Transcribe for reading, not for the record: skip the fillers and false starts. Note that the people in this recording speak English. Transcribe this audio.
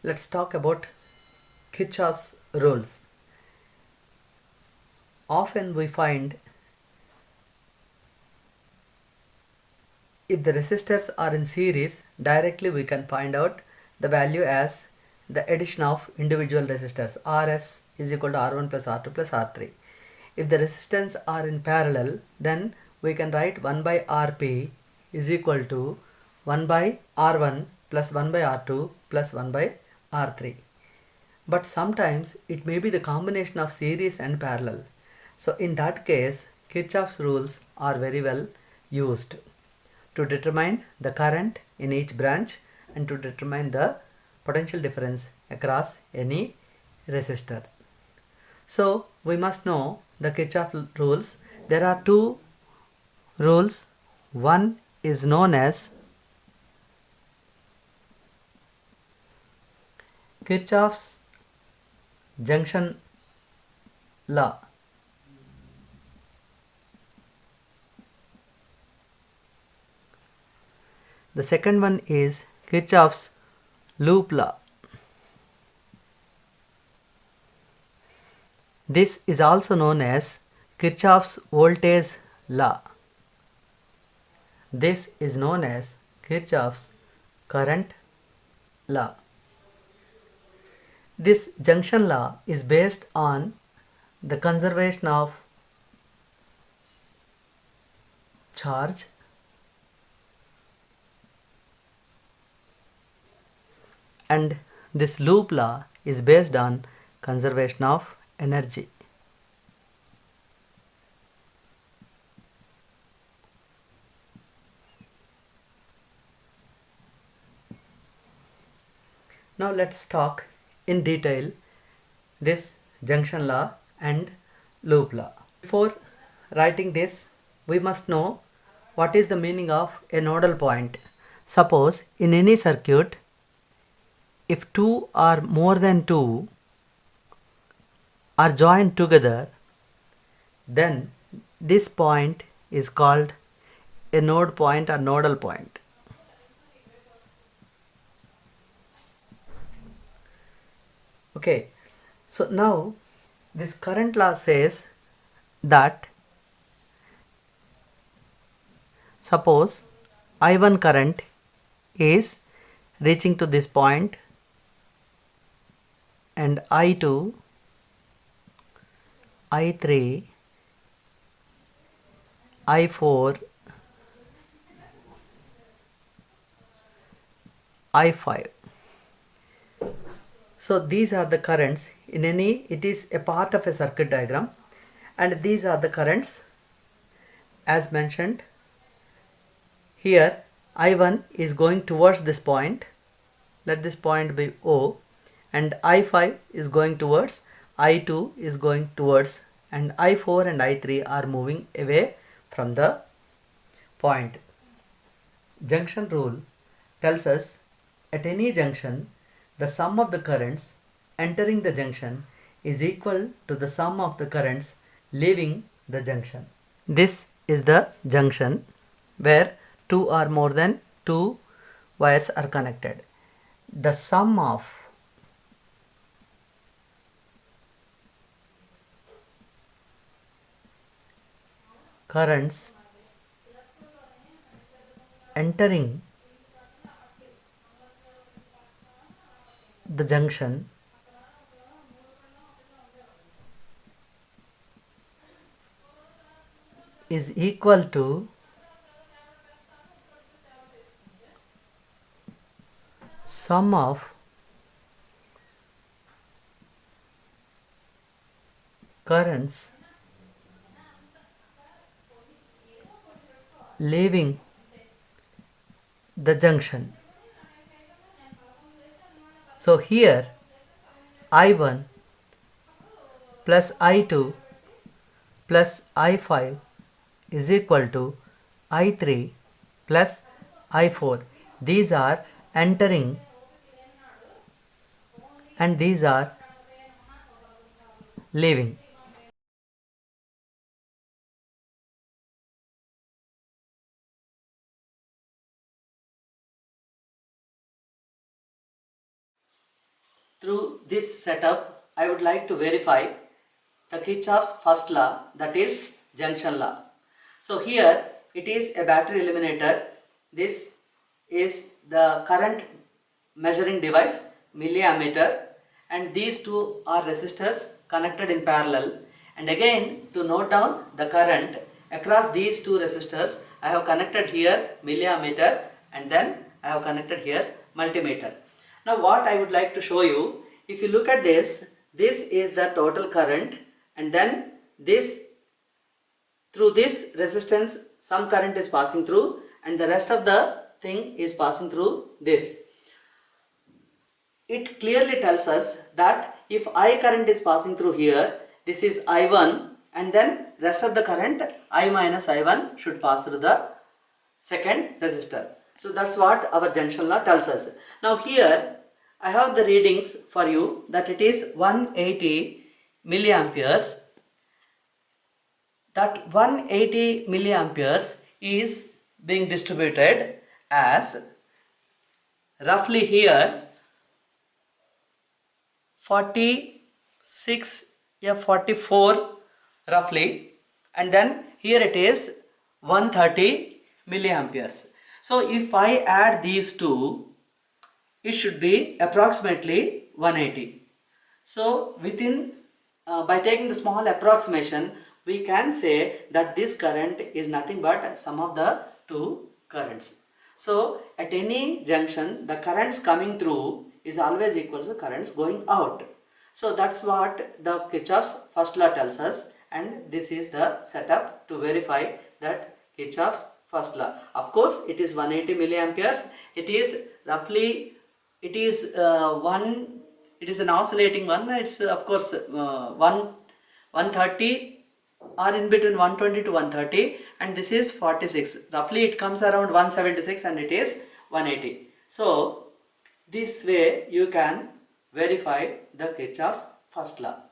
Let's talk about Kirchhoff's rules. Often we find if the resistors are in series, directly we can find out the value as the addition of individual resistors. Rs is equal to R1 plus R2 plus R3. If the resistance are in parallel, then we can write 1 by Rp is equal to 1 by R1 plus 1 by R2 plus 1 by R3. But sometimes it may be the combination of series and parallel. So in that case, Kirchhoff's rules are very well used to determine the current in each branch and to determine the potential difference across any resistor. So we must know the Kirchhoff rules. There are two rules. One is known as Kirchhoff's junction law. The second one is Kirchhoff's loop law. This is also known as Kirchhoff's voltage law. This is known as Kirchhoff's current law. This junction law is based on the conservation of charge and this loop law is based on conservation of energy. Now let's talk in detail this junction law and loop law. Before writing this, we must know what is the meaning of a nodal point. Suppose in any circuit, if two or more than two are joined together, then this point is called a node point or nodal point. Okay, so now this current law says that suppose I1 current is reaching to this point and I2, I3, I4, I5. So these are the currents in any, it is a part of a circuit diagram, and these are the currents as mentioned. Here I1 is going towards this point, let this point be O, and I5 is going towards, I2 is going towards, and I4 and I3 are moving away from the point. Junction rule tells us at any junction the sum of the currents entering the junction is equal to the sum of the currents leaving the junction. This is the junction where two or more than two wires are connected. The sum of currents entering the junction is equal to sum of currents leaving the junction. So here I1 plus I2 plus I5 is equal to I3 plus I4. These are entering and these are leaving. through this setup, I would like to verify the Kirchhoff's first law, that is junction law. So here it is a battery eliminator. This is the current measuring device, milliammeter, and these two are resistors connected in parallel. And again, to note down the current across these two resistors, I have connected here milliammeter and then I have connected here multimeter. Now what I would like to show you, if you look at this is the total current, and then through this resistance some current is passing through, and the rest of the thing is passing through this. It clearly tells us that if I current is passing through here, this is I1, and then rest of the current I minus I1 should pass through the second resistor. So that's what our junction law tells us. Now here I have the readings for you, that it is 180 milliamperes. That 180 milliamperes is being distributed as roughly here 46, 44 roughly, and then here it is 130 milliamperes. So if I add these two, it should be approximately 180. So within by taking the small approximation, we can say that this current is nothing but sum of the two currents. So at any junction, the currents coming through is always equal to currents going out. So that's what the Kirchhoff's first law tells us, and this is the setup to verify that Kirchhoff's first law. Of course, it is 180 milliamperes. It is roughly, it is it is an oscillating one. It's of course 130 or in between 120 to 130, and this is 46. Roughly it comes around 176 and it is 180. So this way you can verify the Kirchhoff's first law.